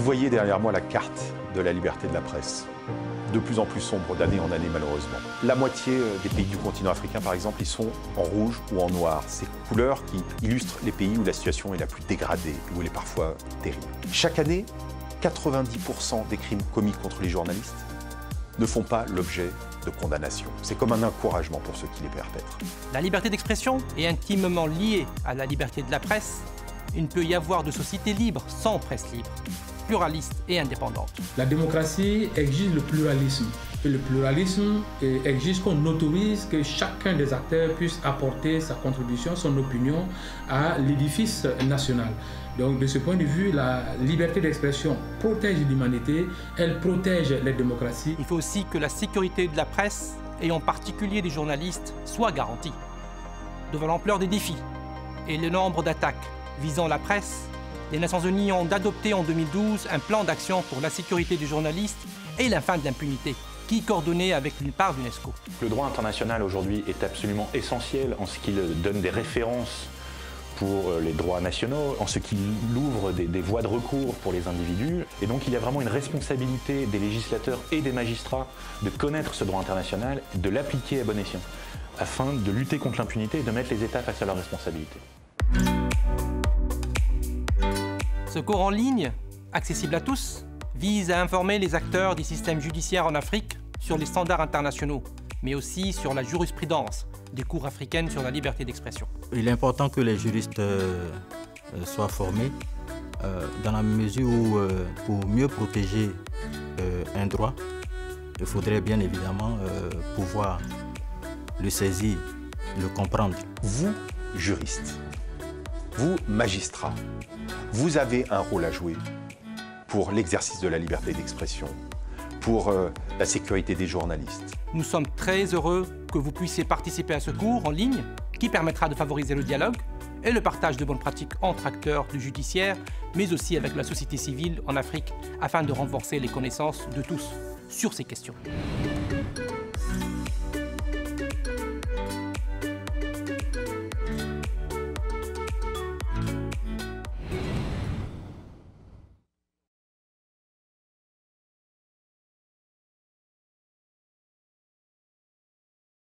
voyez derrière moi la carte de la liberté de la presse, de plus en plus sombre d'année en année malheureusement. La moitié des pays du continent africain par exemple, ils sont en rouge ou en noir. Ces couleurs qui illustrent les pays où la situation est la plus dégradée, où elle est parfois terrible. Chaque année, 90% des crimes commis contre les journalistes ne font pas l'objet de condamnation. C'est comme un encouragement pour ceux qui les perpètrent. La liberté d'expression est intimement liée à la liberté de la presse. Il ne peut y avoir de société libre sans presse libre, pluraliste et indépendante. La démocratie exige le pluralisme. Et le pluralisme exige qu'on autorise que chacun des acteurs puisse apporter sa contribution, son opinion à l'édifice national. Donc de ce point de vue, la liberté d'expression protège l'humanité, elle protège les démocraties. Il faut aussi que la sécurité de la presse, et en particulier des journalistes, soit garantie. Devant l'ampleur des défis et le nombre d'attaques visant la presse, les Nations Unies ont adopté en 2012 un plan d'action pour la sécurité des journalistes et la fin de l'impunité, qui est coordonné avec une part d'UNESCO. Le droit international aujourd'hui est absolument essentiel en ce qu'il donne des références pour les droits nationaux, en ce qu'il ouvre des voies de recours pour les individus. Et donc il y a vraiment une responsabilité des législateurs et des magistrats de connaître ce droit international, de l'appliquer à bon escient, afin de lutter contre l'impunité et de mettre les États face à leurs responsabilités. Ce cours en ligne, accessible à tous, vise à informer les acteurs des systèmes judiciaires en Afrique sur les standards internationaux, mais aussi sur la jurisprudence des cours africaines sur la liberté d'expression. Il est important que les juristes soient formés dans la mesure où, pour mieux protéger un droit, il faudrait bien évidemment pouvoir le saisir, le comprendre. Vous, juristes, vous, magistrats, vous avez un rôle à jouer pour l'exercice de la liberté d'expression, pour la sécurité des journalistes. Nous sommes très heureux que vous puissiez participer à ce cours en ligne qui permettra de favoriser le dialogue et le partage de bonnes pratiques entre acteurs du judiciaire, mais aussi avec la société civile en Afrique, afin de renforcer les connaissances de tous sur ces questions.